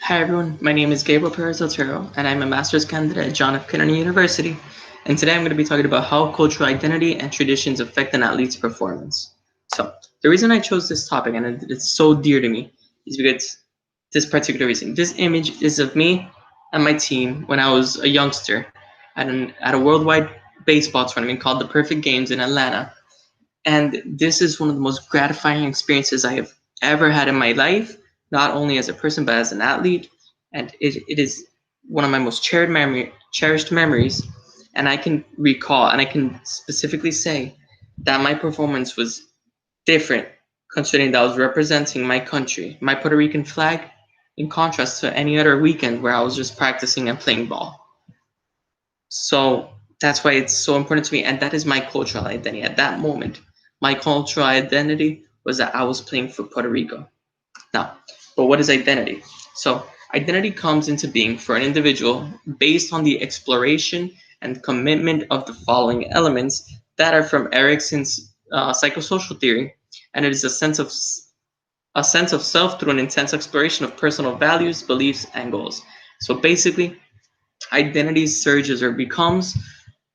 Hi everyone, my name is Gabriel Perez Otero, and I'm a master's candidate at John F. Kennedy University. And today I'm going to be talking about how cultural identity and traditions affect an athlete's performance. So, the reason I chose this topic and it's so dear to me is because this particular reason. This image is of me and my team when I was a youngster at a worldwide baseball tournament called the Perfect Games in Atlanta. And this is one of the most gratifying experiences I have ever had in my life, not only as a person, but as an athlete. And it is one of my most cherished memories. And I can recall and I can specifically say that my performance was different, considering that I was representing my country, my Puerto Rican flag, in contrast to any other weekend where I was just practicing and playing ball. So that's why it's so important to me. And that is my cultural identity. At that moment, my cultural identity was that I was playing for Puerto Rico. Now, but what is identity? So, identity comes into being for an individual based on the exploration and commitment of the following elements that are from Erickson's psychosocial theory, and it is a sense of self through an intense exploration of personal values, beliefs, and goals. So basically, identity surges or becomes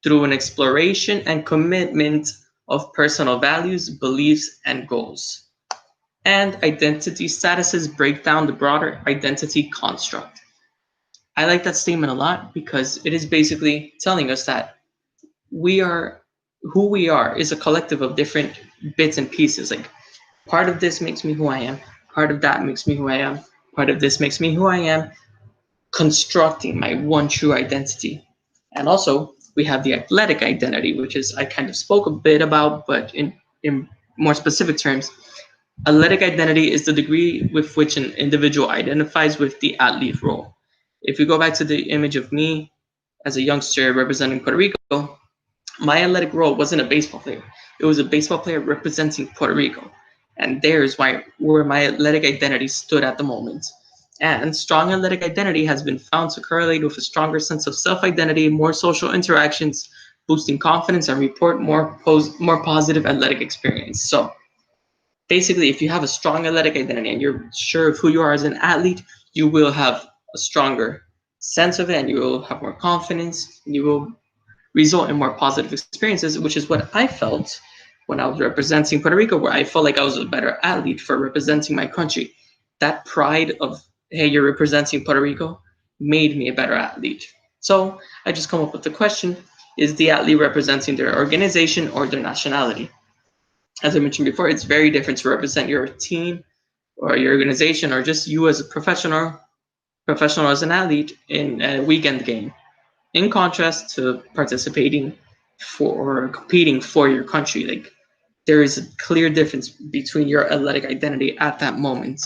through an exploration and commitment of personal values, beliefs, and goals. And identity statuses break down the broader identity construct. I like that statement a lot because it is basically telling us that we are who we are is a collective of different bits and pieces. Like part of this makes me who I am, part of that makes me who I am, part of this makes me who I am, constructing my one true identity. And also, we have the athletic identity, which is I kind of spoke a bit about, but in more specific terms, athletic identity is the degree with which an individual identifies with the athlete role. If we go back to the image of me as a youngster representing Puerto Rico, my athletic role wasn't a baseball player. It was a baseball player representing Puerto Rico. And there's where my athletic identity stood at the moment. And strong athletic identity has been found to correlate with a stronger sense of self-identity, more social interactions, boosting confidence, and report more positive athletic experience. So basically, if you have a strong athletic identity and you're sure of who you are as an athlete, you will have a stronger sense of it and you will have more confidence. And you will result in more positive experiences, which is what I felt when I was representing Puerto Rico, where I felt like I was a better athlete for representing my country. That pride of, hey, you're representing Puerto Rico made me a better athlete. So I just come up with the question, is the athlete representing their organization or their nationality? As I mentioned before, it's very different to represent your team or your organization or just you as a professional as an athlete in a weekend game in contrast to participating for or competing for your country. Like there is a clear difference between your athletic identity at that moment.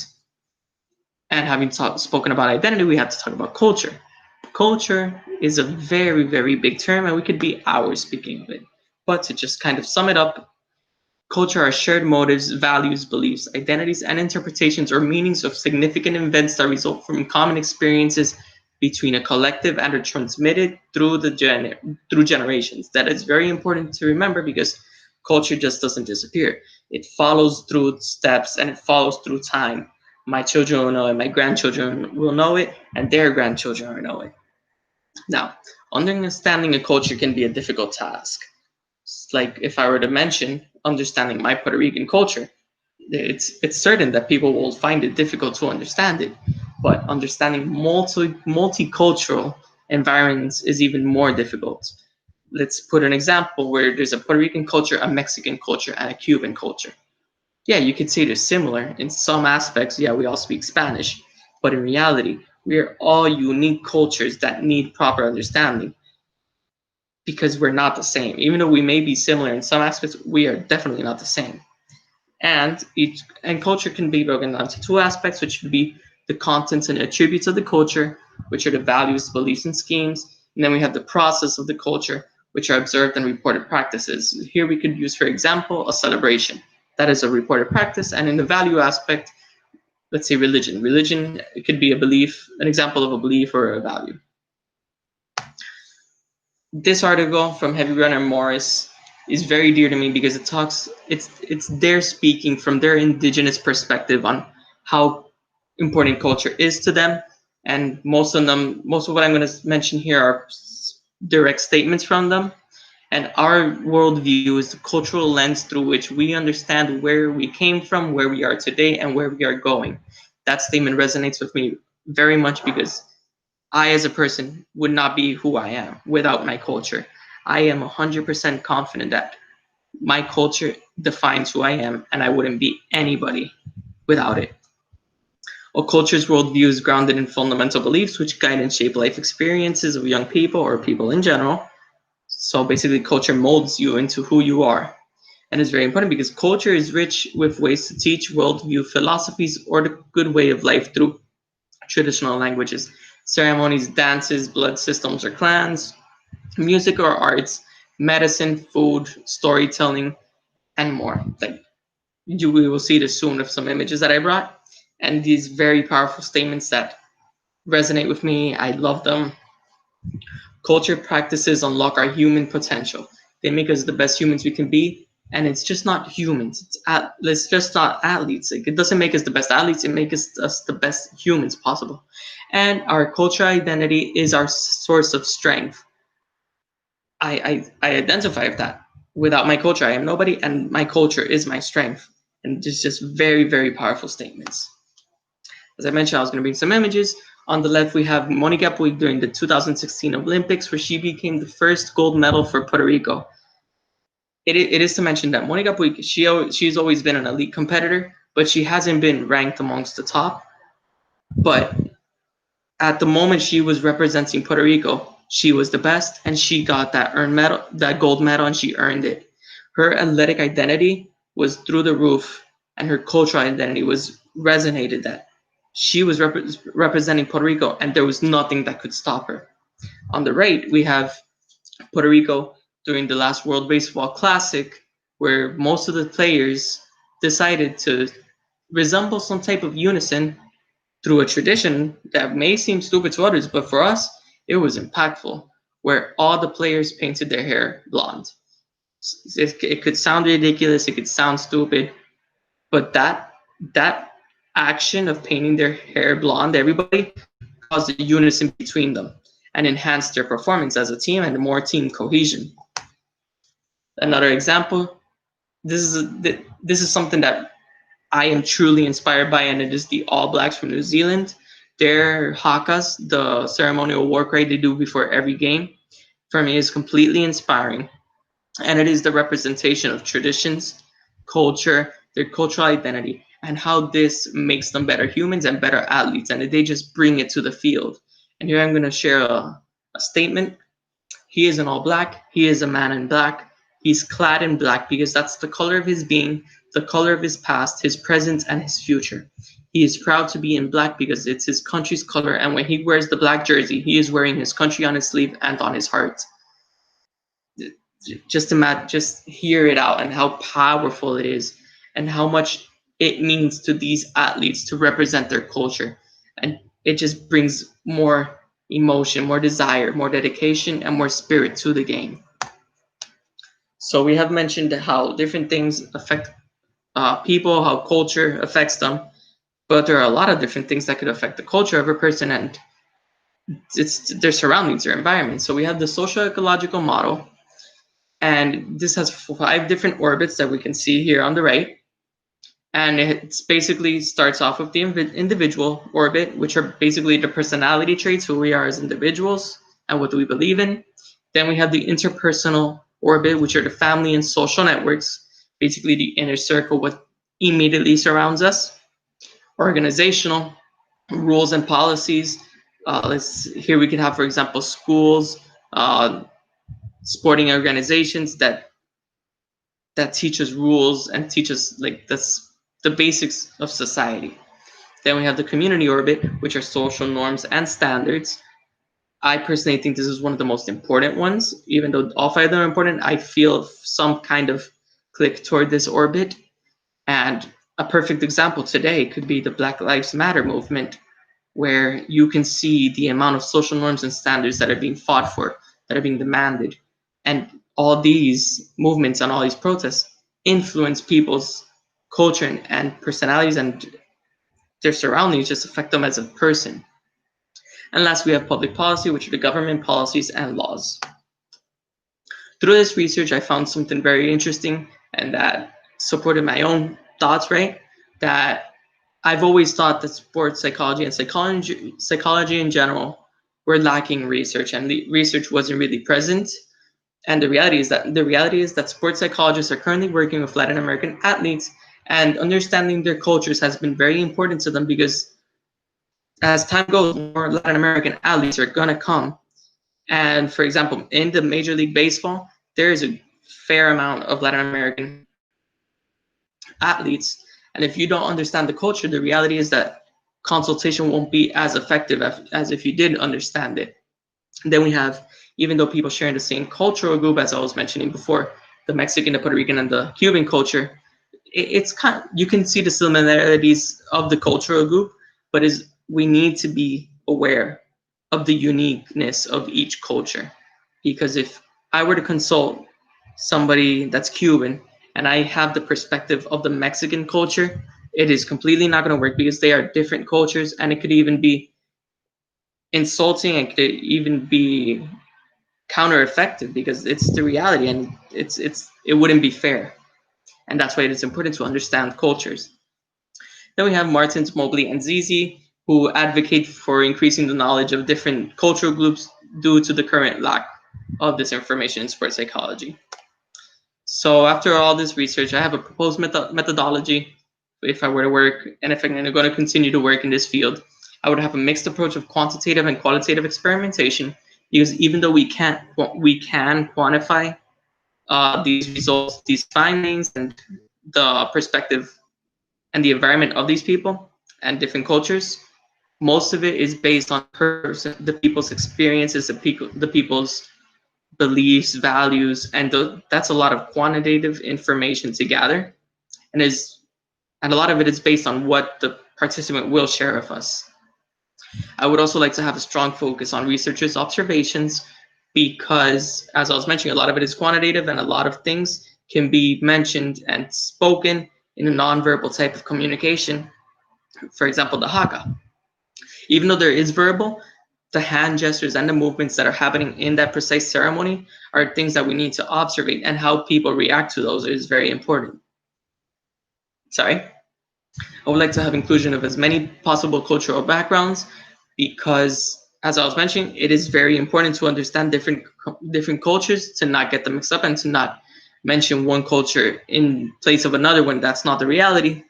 And having spoken about identity, we have to talk about culture. Culture is a very, very big term, and we could be hours speaking of it. But to just kind of sum it up, culture are shared motives, values, beliefs, identities, and interpretations or meanings of significant events that result from common experiences between a collective and are transmitted through generations. That is very important to remember because culture just doesn't disappear. It follows through steps and it follows through time. My children will know it, my grandchildren will know it, and their grandchildren will know it. Now, understanding a culture can be a difficult task. Like if I were to mention understanding my Puerto Rican culture, it's certain that people will find it difficult to understand it. But understanding multicultural environments is even more difficult. Let's put an example where there's a Puerto Rican culture, a Mexican culture, and a Cuban culture. Yeah, you could say they're similar in some aspects. Yeah, we all speak Spanish, but in reality, we are all unique cultures that need proper understanding because we're not the same. Even though we may be similar in some aspects, we are definitely not the same. And culture can be broken down to two aspects, which would be the contents and attributes of the culture, which are the values, beliefs, and schemes. And then we have the process of the culture, which are observed and reported practices. Here we could use, for example, a celebration. That is a reported practice. And in the value aspect, let's say religion. Religion, it could be a belief, an example of a belief or a value. This article from Heavy Runner Morris is very dear to me because it's their speaking from their indigenous perspective on how important culture is to them and most of what I'm going to mention here are direct statements from them. And our worldview is the cultural lens through which we understand where we came from, where we are today, and where we are going. That statement resonates with me very much because I, as a person, would not be who I am without my culture. I am 100% confident that my culture defines who I am, and I wouldn't be anybody without it. A culture's worldview is grounded in fundamental beliefs which guide and shape life experiences of young people or people in general. So basically, culture molds you into who you are. And it's very important because culture is rich with ways to teach worldview philosophies or the good way of life through traditional languages, ceremonies, dances, blood systems or clans, music or arts, medicine, food, storytelling, and more. Like we will see this soon with some images that I brought, and these very powerful statements that resonate with me. I love them. Culture practices unlock our human potential. They make us the best humans we can be, and it's just not humans. It's just not athletes. Like, it doesn't make us the best athletes. It makes us the best humans possible. And our cultural identity is our source of strength. I identify with that. Without my culture, I am nobody, and my culture is my strength. And just very, very powerful statements. As I mentioned, I was going to bring some images. On the left, we have Monica Puig during the 2016 Olympics, where she became the first gold medal for Puerto Rico. It is to mention that Monica Puig, she's always been an elite competitor, but she hasn't been ranked amongst the top. But at the moment she was representing Puerto Rico, she was the best, and she got that gold medal, and she earned it. Her athletic identity was through the roof, and her cultural identity was resonated that she was representing Puerto Rico, and there was nothing that could stop her. On the right, we have Puerto Rico during the last World Baseball Classic, where most of the players decided to resemble some type of unison through a tradition that may seem stupid to others, but for us, it was impactful, where all the players painted their hair blonde. It could sound ridiculous, it could sound stupid, but that action of painting their hair blonde, everybody, caused a unison between them and enhanced their performance as a team and more team cohesion. Another example, this is something that I am truly inspired by, and it is the All Blacks from New Zealand. Their hakas, the ceremonial war cry they do before every game, for me is completely inspiring. And it is the representation of traditions, culture, their cultural identity, and how this makes them better humans and better athletes. And they just bring it to the field. And here I'm going to share a statement. He is an all black. He is a man in black. He's clad in black because that's the color of his being, the color of his past, his present, and his future. He is proud to be in black because it's his country's color, and when he wears the black jersey, he is wearing his country on his sleeve and on his heart. Just imagine, just hear it out, and how powerful it is, and how much it means to these athletes to represent their culture. And it just brings more emotion, more desire, more dedication, and more spirit to the game. So we have mentioned how different things affect people, how culture affects them, but there are a lot of different things that could affect the culture of a person and it's their surroundings, their environment. So we have the social ecological model, and this has 5 different orbits that we can see here on the right. And it basically starts off with the individual orbit, which are basically the personality traits, who we are as individuals and what do we believe in. Then we have the interpersonal orbit, which are the family and social networks, basically the inner circle, what immediately surrounds us. Organizational, rules and policies. Here we can have, for example, schools, sporting organizations that teach us rules and teach us like that's the basics of society. Then we have the community orbit, which are social norms and standards. I personally think this is one of the most important ones. Even though all 5 of them are important, I feel some kind of click toward this orbit. And a perfect example today could be the Black Lives Matter movement, where you can see the amount of social norms and standards that are being fought for, that are being demanded. And all these movements and all these protests influence people's culture and personalities, and their surroundings just affect them as a person. And last, we have public policy, which are the government policies and laws. Through this research, I found something very interesting and that supported my own thoughts, right? That I've always thought that sports psychology and psychology in general were lacking research, and the research wasn't really present. And the reality is that sports psychologists are currently working with Latin American athletes, and understanding their cultures has been very important to them because as time goes, more Latin American athletes are gonna come. And for example, in the Major League Baseball, there is a fair amount of Latin American athletes. And if you don't understand the culture, the reality is that consultation won't be as effective as if you did understand it. And then we have, even though people share the same cultural group, as I was mentioning before, the Mexican, the Puerto Rican, and the Cuban culture, it's kind of, you can see the similarities of the cultural group, but we need to be aware of the uniqueness of each culture. Because if I were to consult somebody that's Cuban and I have the perspective of the Mexican culture, it is completely not going to work because they are different cultures, and it could even be insulting and could even be counter effective because it's the reality, and it wouldn't be fair. And that's why it is important to understand cultures. Then we have Martins, Mobley, and Zizi, who advocate for increasing the knowledge of different cultural groups due to the current lack of this information in sports psychology. So after all this research, I have a proposed methodology. If I were to work, and if I'm going to continue to work in this field, I would have a mixed approach of quantitative and qualitative experimentation, because even though we can quantify these results, these findings, and the perspective and the environment of these people and different cultures, most of it is based on the people's experiences, the people's beliefs, values, and that's a lot of quantitative information to gather, and a lot of it is based on what the participant will share with us. I would also like to have a strong focus on researchers' observations because, as I was mentioning, a lot of it is quantitative and a lot of things can be mentioned and spoken in a nonverbal type of communication. For example, the haka. Even though there is verbal, the hand gestures and the movements that are happening in that precise ceremony are things that we need to observe, and how people react to those is very important. Sorry. I would like to have inclusion of as many possible cultural backgrounds because, as I was mentioning, it is very important to understand different cultures, to not get them mixed up and to not mention one culture in place of another when that's not the reality.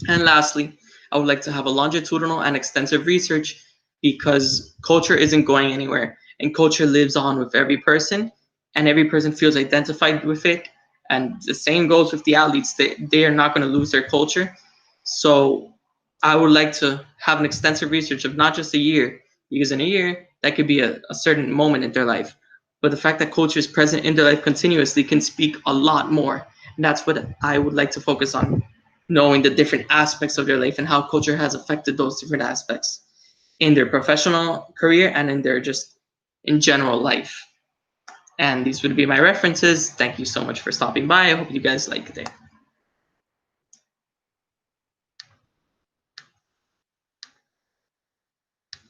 And lastly, I would like to have a longitudinal and extensive research because culture isn't going anywhere, and culture lives on with every person, and every person feels identified with it. And the same goes with the athletes. They are not going to lose their culture. So I would like to have an extensive research of not just a year, because in a year, that could be a certain moment in their life. But the fact that culture is present in their life continuously can speak a lot more. And that's what I would like to focus on, knowing the different aspects of their life and how culture has affected those different aspects in their professional career and in their just in general life. And these would be my references. Thank you so much for stopping by. I hope you guys liked it.